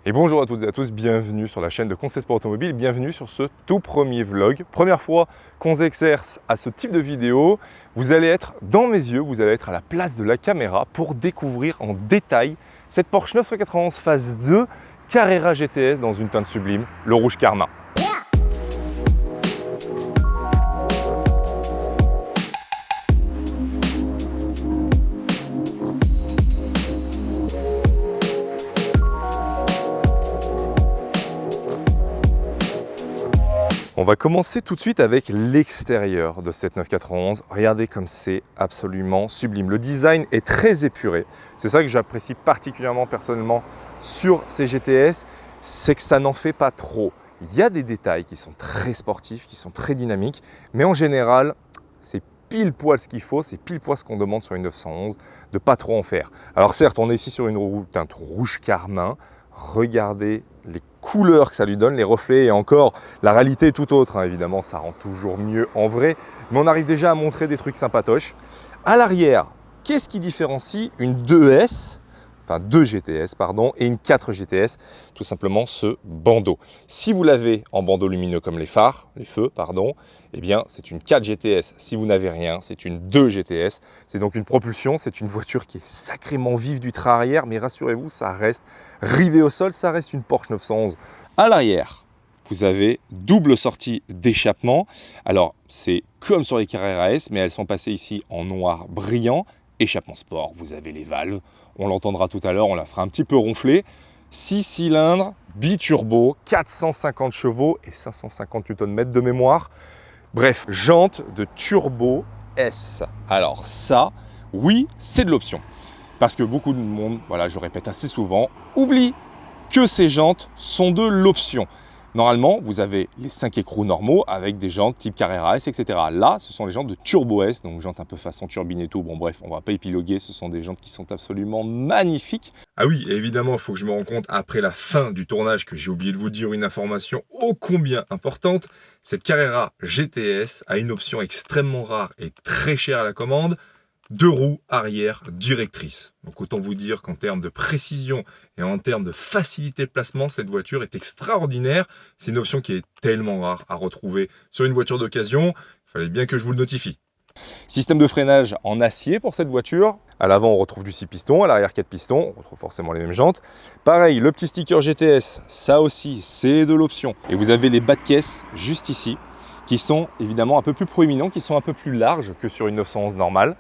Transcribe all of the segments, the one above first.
Et bonjour à toutes et à tous, bienvenue sur la chaîne de Conseil Sport Automobile, bienvenue sur ce tout premier vlog. Première fois qu'on s'exerce à ce type de vidéo, vous allez être dans mes yeux, vous allez être à la place de la caméra pour découvrir en détail cette Porsche 991 Phase 2 Carrera GTS dans une teinte sublime, le rouge Carmin. On va commencer tout de suite avec l'extérieur de cette 991. Regardez comme c'est absolument sublime. Le design est très épuré. C'est ça que j'apprécie particulièrement personnellement sur ces GTS, c'est que ça n'en fait pas trop. Il y a des détails qui sont très sportifs, qui sont très dynamiques, mais en général, c'est pile poil ce qu'il faut, c'est pile poil ce qu'on demande sur une 911, de pas trop en faire. Alors certes, on est ici sur une teinte rouge carmin. Regardez les couleurs que ça lui donne, les reflets, et encore, la réalité est tout autre, hein. Évidemment, ça rend toujours mieux en vrai, mais on arrive déjà à montrer des trucs sympatoches. À l'arrière, qu'est-ce qui différencie une 2S, enfin 2 GTS, pardon, et une 4 GTS? Tout simplement ce bandeau. Si vous l'avez en bandeau lumineux comme les phares, les feux, pardon, eh bien, c'est une 4 GTS. Si vous n'avez rien, c'est une 2 GTS. C'est donc une propulsion, c'est une voiture qui est sacrément vive du train arrière, mais rassurez-vous, ça reste rivé au sol, ça reste une Porsche 911. À l'arrière, vous avez double sortie d'échappement. Alors, c'est comme sur les Carrera S, mais elles sont passées ici en noir brillant. Échappement sport, vous avez les valves. On l'entendra tout à l'heure, on la fera un petit peu ronfler. 6 cylindres, biturbo, 450 chevaux et 550 Nm de mémoire. Bref, jantes de turbo S. Alors ça, oui, c'est de l'option. Parce que beaucoup de monde, voilà, je le répète assez souvent, oublie que ces jantes sont de l'option. Normalement, vous avez les 5 écrous normaux avec des jantes type Carrera S, etc. Là, ce sont les jantes de Turbo S, donc jantes un peu façon turbine et tout. Bon bref, on va pas épiloguer, ce sont des jantes qui sont absolument magnifiques. Ah oui, évidemment, il faut que je me rende compte après la fin du tournage que j'ai oublié de vous dire une information ô combien importante. Cette Carrera GTS a une option extrêmement rare et très chère à la commande. 2 roues arrière directrices. Donc autant vous dire qu'en termes de précision et en termes de facilité de placement, cette voiture est extraordinaire. C'est une option qui est tellement rare à retrouver sur une voiture d'occasion. Il fallait bien que je vous le notifie. Système de freinage en acier pour cette voiture. À l'avant, on retrouve du 6 pistons, à l'arrière 4 pistons, on retrouve forcément les mêmes jantes. Pareil, le petit sticker GTS, ça aussi, c'est de l'option. Et vous avez les bas de caisse juste ici, qui sont évidemment un peu plus proéminents, qui sont un peu plus larges que sur une 911 normale.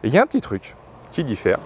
Et il y a un petit truc qui diffère.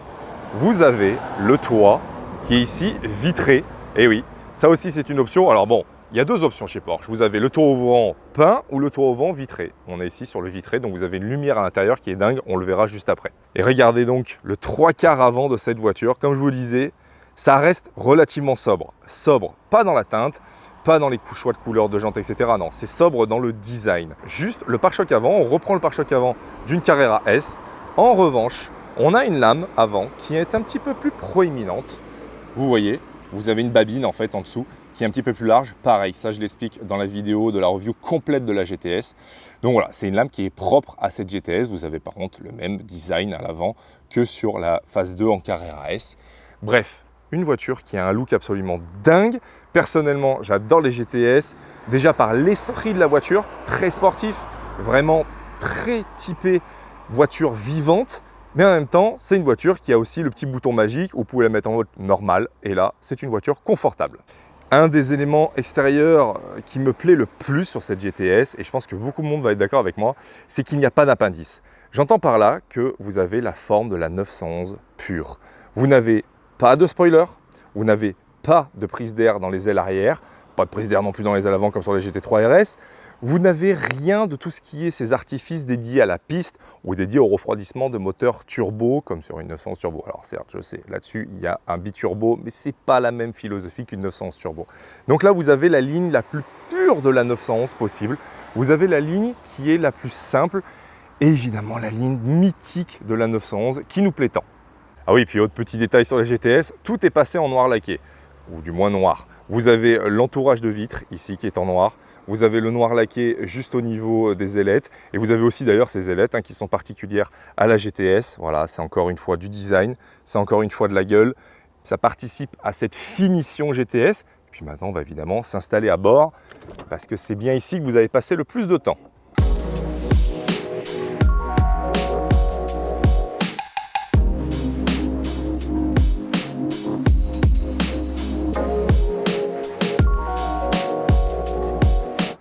Vous avez le toit qui est ici vitré. Et oui, ça aussi c'est une option. Alors bon, il y a deux options chez Porsche. Vous avez le toit au vent peint ou le toit au vent vitré. On est ici sur le vitré, donc vous avez une lumière à l'intérieur qui est dingue. On le verra juste après. Et regardez donc le 3/4 avant de cette voiture. Comme je vous le disais, ça reste relativement sobre. Sobre, pas dans la teinte, pas dans les choix de couleurs de jantes, etc. Non, c'est sobre dans le design. Juste le pare-choc avant, on reprend le pare-choc avant d'une Carrera S. En revanche, on a une lame avant qui est un petit peu plus proéminente. Vous voyez, vous avez une babine en fait en dessous qui est un petit peu plus large. Pareil, ça je l'explique dans la vidéo de la review complète de la GTS. Donc voilà, c'est une lame qui est propre à cette GTS. Vous avez par contre le même design à l'avant que sur la Phase 2 en Carrera S. Bref, une voiture qui a un look absolument dingue. Personnellement, j'adore les GTS. Déjà par l'esprit de la voiture, très sportif, vraiment très typé voiture vivante, mais en même temps, c'est une voiture qui a aussi le petit bouton magique où vous pouvez la mettre en mode normal, et là, c'est une voiture confortable. Un des éléments extérieurs qui me plaît le plus sur cette GTS, et je pense que beaucoup de monde va être d'accord avec moi, c'est qu'il n'y a pas d'appendice. J'entends par là que vous avez la forme de la 911 pure. Vous n'avez pas de spoiler, vous n'avez pas de prise d'air dans les ailes arrière, pas de prise d'air non plus dans les ailes avant comme sur les GT3 RS. Vous n'avez rien de tout ce qui est ces artifices dédiés à la piste ou dédiés au refroidissement de moteurs turbo comme sur une 911 turbo. Alors certes, je sais, là-dessus, il y a un biturbo, mais ce n'est pas la même philosophie qu'une 911 turbo. Donc là, vous avez la ligne la plus pure de la 911 possible. Vous avez la ligne qui est la plus simple et évidemment la ligne mythique de la 911 qui nous plaît tant. Ah oui, puis autre petit détail sur la GTS, tout est passé en noir laqué, ou du moins noir. Vous avez l'entourage de vitres ici qui est en noir. Vous avez le noir laqué juste au niveau des ailettes. Et vous avez aussi d'ailleurs ces ailettes qui sont particulières à la GTS. Voilà, c'est encore une fois du design, c'est encore une fois de la gueule. ça participe à cette finition GTS. Et puis maintenant, on va évidemment s'installer à bord parce que c'est bien ici que vous avez passé le plus de temps.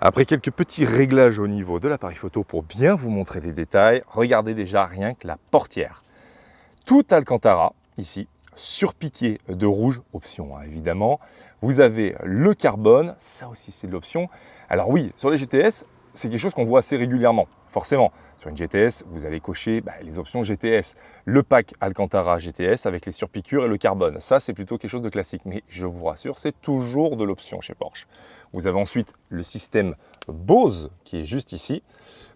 Après quelques petits réglages au niveau de l'appareil photo pour bien vous montrer les détails, regardez déjà rien que la portière. Tout Alcantara, ici, surpiqué de rouge, option hein, évidemment. Vous avez le carbone, ça aussi c'est de l'option. Alors oui, sur les GTS, c'est quelque chose qu'on voit assez régulièrement. Forcément, sur une GTS, vous allez cocher les options GTS. Le pack Alcantara GTS avec les surpiqûres et le carbone. Ça, c'est plutôt quelque chose de classique. Mais je vous rassure, c'est toujours de l'option chez Porsche. Vous avez ensuite le système Bose qui est juste ici.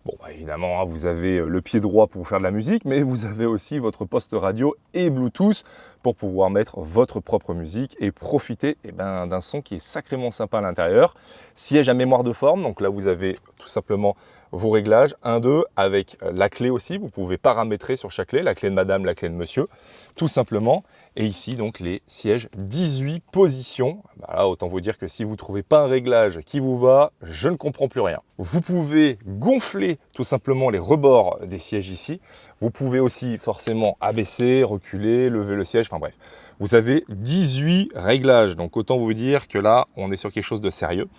Bon, évidemment, hein, vous avez le pied droit pour faire de la musique, mais vous avez aussi votre poste radio et Bluetooth pour pouvoir mettre votre propre musique et profiter d'un son qui est sacrément sympa à l'intérieur. Siège à mémoire de forme, donc là vous avez tout simplement vos réglages, 1, 2, avec la clé aussi, vous pouvez paramétrer sur chaque clé, la clé de madame, la clé de monsieur, tout simplement. Et ici, donc, les sièges 18 positions. Là, autant vous dire que si vous ne trouvez pas un réglage qui vous va, je ne comprends plus rien. Vous pouvez gonfler tout simplement les rebords des sièges ici. Vous pouvez aussi forcément abaisser, reculer, lever le siège, enfin bref. Vous avez 18 réglages, donc autant vous dire que là, on est sur quelque chose de sérieux.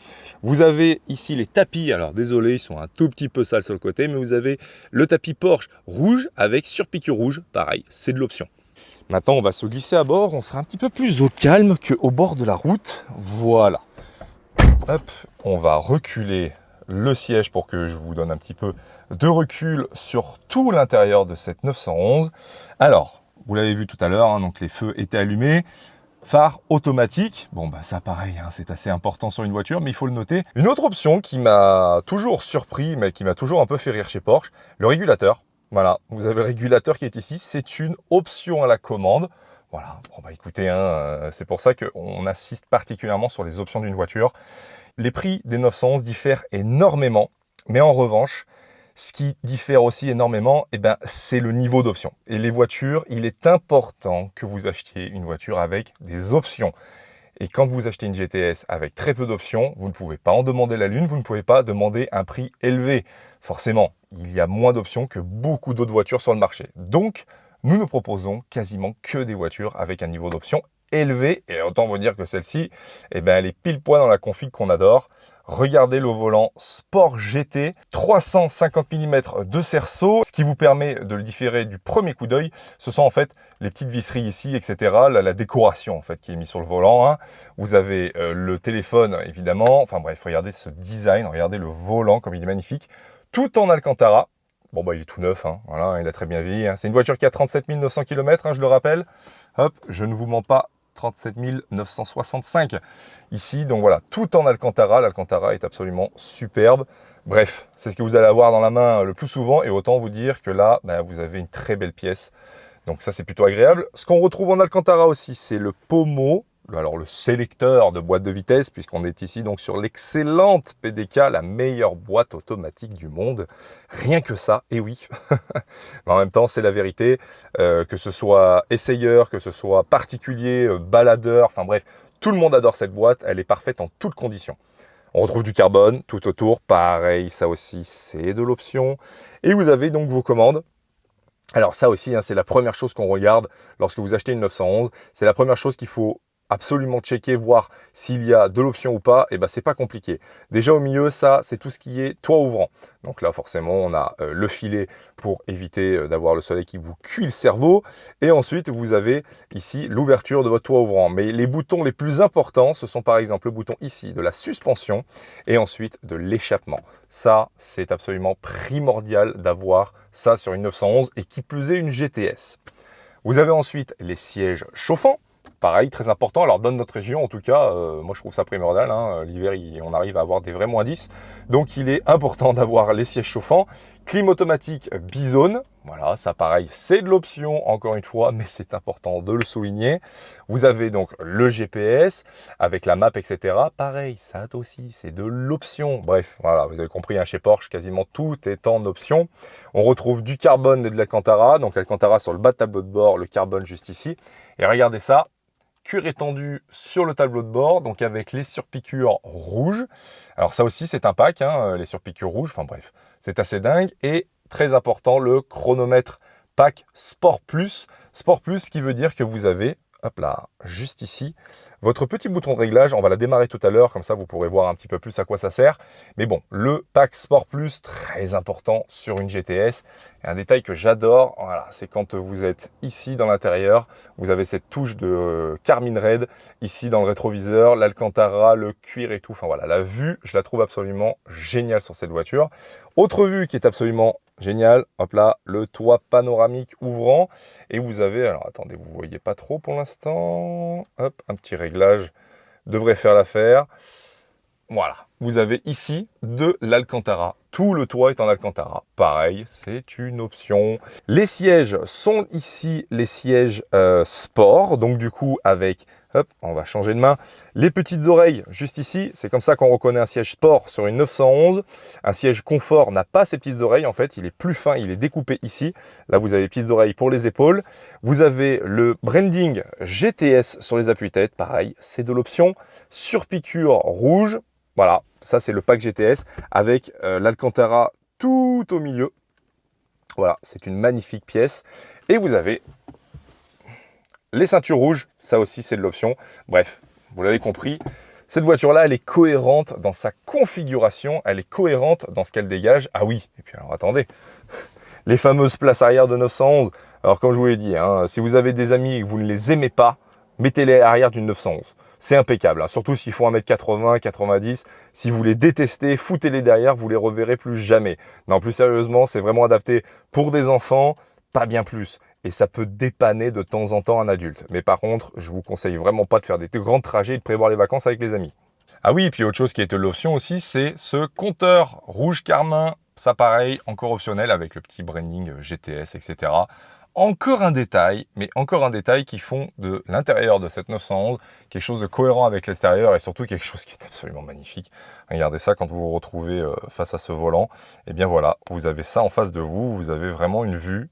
Vous avez ici les tapis, alors désolé, ils sont un tout petit peu sales sur le côté, mais vous avez le tapis Porsche rouge avec surpiqûre rouge, pareil, c'est de l'option. Maintenant, on va se glisser à bord, on sera un petit peu plus au calme qu'au bord de la route. Voilà. Hop, on va reculer le siège pour que je vous donne un petit peu de recul sur tout l'intérieur de cette 911. Alors, vous l'avez vu tout à l'heure, hein, donc les feux étaient allumés. Phare automatique, bon ça pareil, hein, c'est assez important sur une voiture, mais il faut le noter. Une autre option qui m'a toujours surpris, mais qui m'a toujours un peu fait rire chez Porsche, le régulateur. Voilà, vous avez le régulateur qui est ici, c'est une option à la commande. Voilà, bon écoutez, hein, c'est pour ça qu'on insiste particulièrement sur les options d'une voiture. Les prix des 911 diffèrent énormément, mais en revanche, ce qui diffère aussi énormément, c'est le niveau d'option. Et les voitures, il est important que vous achetiez une voiture avec des options. Et quand vous achetez une GTS avec très peu d'options, vous ne pouvez pas en demander la lune, vous ne pouvez pas demander un prix élevé. Forcément, il y a moins d'options que beaucoup d'autres voitures sur le marché. Donc, nous ne proposons quasiment que des voitures avec un niveau d'option élevé. Et autant vous dire que celle-ci, elle est pile poil dans la config qu'on adore. Regardez le volant Sport GT, 350 mm de cerceau. Ce qui vous permet de le différer du premier coup d'œil, ce sont en fait les petites visseries ici, etc. La décoration en fait qui est mise sur le volant. Hein. Vous avez le téléphone évidemment. Enfin bref, regardez ce design, regardez le volant comme il est magnifique. Tout en Alcantara. Bon il est tout neuf, hein. Voilà, il a très bien vieilli. Hein. C'est une voiture qui a 37 900 km, hein, je le rappelle. Hop, je ne vous mens pas. 37 965 ici, donc voilà, tout en Alcantara. L'Alcantara est absolument superbe. Bref, c'est ce que vous allez avoir dans la main le plus souvent, et autant vous dire que là, vous avez une très belle pièce. Donc ça, c'est plutôt agréable. Ce qu'on retrouve en Alcantara aussi, c'est le pommeau, alors le sélecteur de boîte de vitesse, puisqu'on est ici donc sur l'excellente PDK, la meilleure boîte automatique du monde. Rien que ça, et oui. Mais en même temps, c'est la vérité. Que ce soit essayeur, que ce soit particulier, baladeur, enfin bref, tout le monde adore cette boîte. Elle est parfaite en toutes conditions. On retrouve du carbone tout autour. Pareil, ça aussi, c'est de l'option. Et vous avez donc vos commandes. Alors ça aussi, hein, c'est la première chose qu'on regarde lorsque vous achetez une 911. C'est la première chose qu'il faut absolument checker, voir s'il y a de l'option ou pas. Et c'est pas compliqué. Déjà au milieu, ça, c'est tout ce qui est toit ouvrant. Donc là, forcément, on a le filet pour éviter d'avoir le soleil qui vous cuit le cerveau. Et ensuite, vous avez ici l'ouverture de votre toit ouvrant. Mais les boutons les plus importants, ce sont par exemple le bouton ici de la suspension et ensuite de l'échappement. Ça, c'est absolument primordial d'avoir ça sur une 911 et qui plus est une GTS. Vous avez ensuite les sièges chauffants. Pareil, très important. Alors, dans notre région, en tout cas, moi, je trouve ça primordial. Hein. L'hiver, on arrive à avoir des vrais -10. Donc, il est important d'avoir les sièges chauffants. Clim automatique Bizone. Voilà, ça, pareil, c'est de l'option, encore une fois, mais c'est important de le souligner. Vous avez donc le GPS avec la map, etc. Pareil, ça aussi, c'est de l'option. Bref, voilà, vous avez compris, hein, chez Porsche, quasiment tout est en option. On retrouve du carbone et de l'Alcantara. Donc, l'Alcantara sur le bas de tableau de bord, le carbone juste ici. Et regardez ça. cuir étendu sur le tableau de bord, donc avec les surpiqûres rouges. Alors ça aussi, c'est un pack, hein, les surpiqûres rouges, enfin bref, c'est assez dingue. Et très important, le chronomètre pack Sport Plus. Sport Plus, ce qui veut dire que vous avez, hop là, juste ici, votre petit bouton de réglage. On va la démarrer tout à l'heure, comme ça vous pourrez voir un petit peu plus à quoi ça sert. Mais bon, le pack Sport Plus, très important sur une GTS. Et un détail que j'adore, voilà, c'est quand vous êtes ici dans l'intérieur, vous avez cette touche de Carmine Red, ici dans le rétroviseur, l'Alcantara, le cuir et tout. Enfin voilà, la vue, je la trouve absolument géniale sur cette voiture. Autre vue qui est absolument géniale, hop là, le toit panoramique ouvrant. Et vous avez, alors attendez, vous ne voyez pas trop pour l'instant, hop, un petit réglage devrait faire l'affaire. Voilà, vous avez ici de l'Alcantara. Tout le toit est en Alcantara. Pareil, c'est une option. Les sièges sont ici les sièges sport. Donc du coup, avec, hop, on va changer de main. Les petites oreilles, juste ici. C'est comme ça qu'on reconnaît un siège sport sur une 911. Un siège confort n'a pas ces petites oreilles. En fait, il est plus fin, il est découpé ici. Là, vous avez les petites oreilles pour les épaules. Vous avez le branding GTS sur les appuis-têtes. Pareil, c'est de l'option. Surpiqûre rouge. Voilà, ça c'est le pack GTS avec l'Alcantara tout au milieu. Voilà, c'est une magnifique pièce. Et vous avez les ceintures rouges, ça aussi c'est de l'option. Bref, vous l'avez compris, cette voiture-là, elle est cohérente dans sa configuration, elle est cohérente dans ce qu'elle dégage. Ah oui, et puis alors attendez, les fameuses places arrière de 911. Alors comme je vous l'ai dit, hein, si vous avez des amis et que vous ne les aimez pas, mettez-les arrière d'une 911. C'est impeccable, hein. Surtout s'ils font 1m80, 90. Si vous les détestez, foutez-les derrière, vous les reverrez plus jamais. Non, plus sérieusement, c'est vraiment adapté pour des enfants, pas bien plus. Et ça peut dépanner de temps en temps un adulte. Mais par contre, je vous conseille vraiment pas de faire des grands trajets et de prévoir les vacances avec les amis. Ah oui, et puis autre chose qui est de l'option aussi, c'est ce compteur rouge carmin. Ça pareil, encore optionnel avec le petit branding GTS, etc. Encore un détail, mais encore un détail qui font de l'intérieur de cette 911 quelque chose de cohérent avec l'extérieur et surtout quelque chose qui est absolument magnifique. Regardez ça quand vous vous retrouvez face à ce volant. Et bien voilà, vous avez ça en face de vous, vous avez vraiment une vue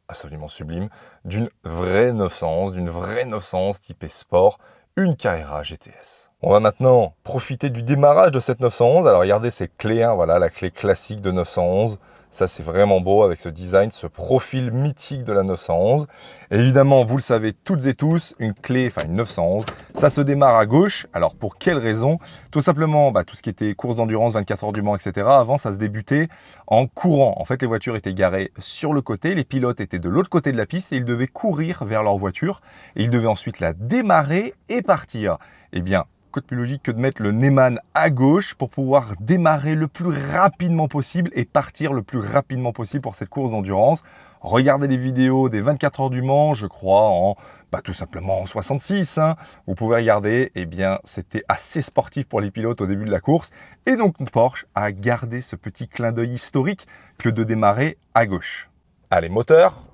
absolument sublime d'une vraie 911 typée sport, une Carrera GTS. On va maintenant profiter du démarrage de cette 911. Alors regardez ces clés, hein, voilà la clé classique de 911. Ça, c'est vraiment beau avec ce design, ce profil mythique de la 911. Et évidemment, vous le savez toutes et tous, une clé, enfin une 911, ça se démarre à gauche. Alors, pour quelle raison? Tout simplement, tout ce qui était course d'endurance, 24 heures du Mans, etc. Avant, ça se débutait en courant. En fait, les voitures étaient garées sur le côté, les pilotes étaient de l'autre côté de la piste et ils devaient courir vers leur voiture. Et ils devaient ensuite la démarrer et partir. Eh bien, quoi de plus logique que de mettre le Neyman à gauche pour pouvoir démarrer le plus rapidement possible et partir le plus rapidement possible pour cette course d'endurance. Regardez les vidéos des 24 heures du Mans, je crois en tout simplement en 66. Hein. Vous pouvez regarder, eh bien c'était assez sportif pour les pilotes au début de la course. Et donc Porsche a gardé ce petit clin d'œil historique que de démarrer à gauche. Allez, moteur.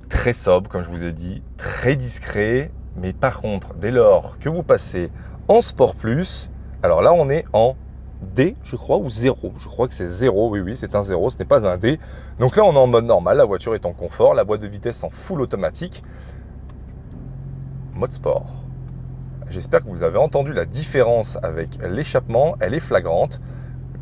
Très sobre, comme je vous ai dit, très discret. Mais par contre, dès lors que vous passez en Sport Plus, alors là, on est en D, je crois, ou 0. Je crois que c'est 0, oui, c'est un 0, ce n'est pas un D. Donc là, on est en mode normal, la voiture est en confort, la boîte de vitesse en full automatique. Mode sport. J'espère que vous avez entendu la différence avec l'échappement, elle est flagrante.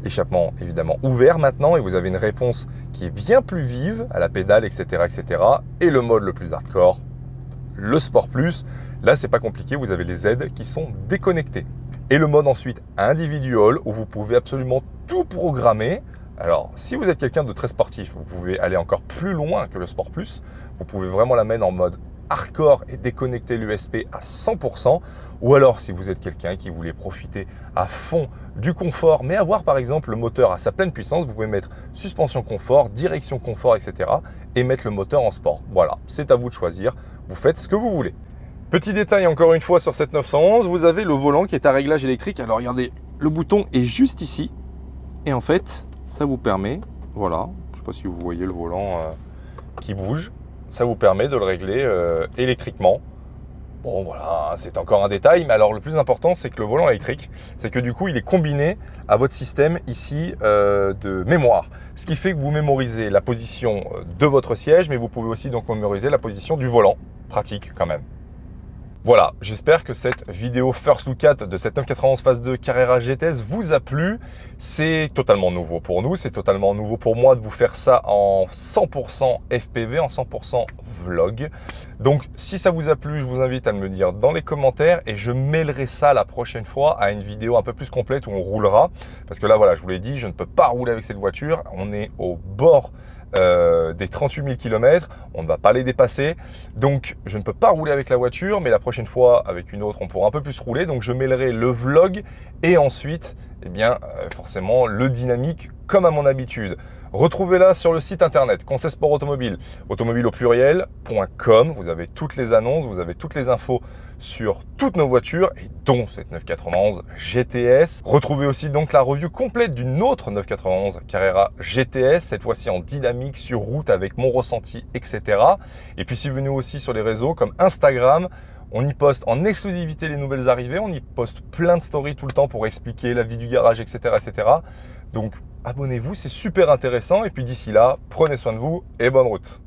Échappement évidemment ouvert maintenant et vous avez une réponse qui est bien plus vive à la pédale, etc. etc. Et le mode le plus hardcore, le Sport Plus, là c'est pas compliqué, vous avez les aides qui sont déconnectées. Et le mode ensuite individual où vous pouvez absolument tout programmer. Alors si vous êtes quelqu'un de très sportif, vous pouvez aller encore plus loin que le Sport Plus. Vous pouvez vraiment la mettre en mode hardcore et déconnecter l'USP à 100%. Ou alors si vous êtes quelqu'un qui voulait profiter à fond du confort, mais avoir par exemple le moteur à sa pleine puissance, vous pouvez mettre suspension confort, direction confort, etc. et mettre le moteur en sport. Voilà, c'est à vous de choisir. Vous faites ce que vous voulez. Petit détail encore une fois sur cette 911, vous avez le volant qui est à réglage électrique. Alors regardez, le bouton est juste ici. Et en fait, ça vous permet, voilà, je ne sais pas si vous voyez le volant qui bouge. Ça vous permet de le régler électriquement. Bon voilà, c'est encore un détail, mais alors le plus important, c'est que le volant électrique, c'est que du coup, il est combiné à votre système ici de mémoire. Ce qui fait que vous mémorisez la position de votre siège, mais vous pouvez aussi donc mémoriser la position du volant. Pratique quand même. Voilà, j'espère que cette vidéo First Look at de cette 991 Phase 2 Carrera GTS vous a plu. C'est totalement nouveau pour nous, c'est totalement nouveau pour moi de vous faire ça en 100% FPV, en 100% vlog. Donc si ça vous a plu, je vous invite à me le dire dans les commentaires et je mêlerai ça la prochaine fois à une vidéo un peu plus complète où on roulera. Parce que là, voilà, je vous l'ai dit, je ne peux pas rouler avec cette voiture. On est au bord des 38 000 km, on ne va pas les dépasser, donc je ne peux pas rouler avec la voiture, mais la prochaine fois avec une autre on pourra un peu plus rouler, donc je mêlerai le vlog et ensuite eh bien, forcément le dynamique comme à mon habitude. Retrouvez-la sur le site internet Conseil Sport Automobile, automobile au pluriel.com. Vous avez toutes les annonces, vous avez toutes les infos sur toutes nos voitures et dont cette 991 GTS. Retrouvez aussi donc la review complète d'une autre 991 Carrera GTS, cette fois-ci en dynamique sur route avec mon ressenti, etc. Et puis si vous venez aussi sur les réseaux comme Instagram, on y poste en exclusivité les nouvelles arrivées, on y poste plein de stories tout le temps pour expliquer la vie du garage, etc. etc. Donc abonnez-vous, c'est super intéressant. Et puis d'ici là, prenez soin de vous et bonne route.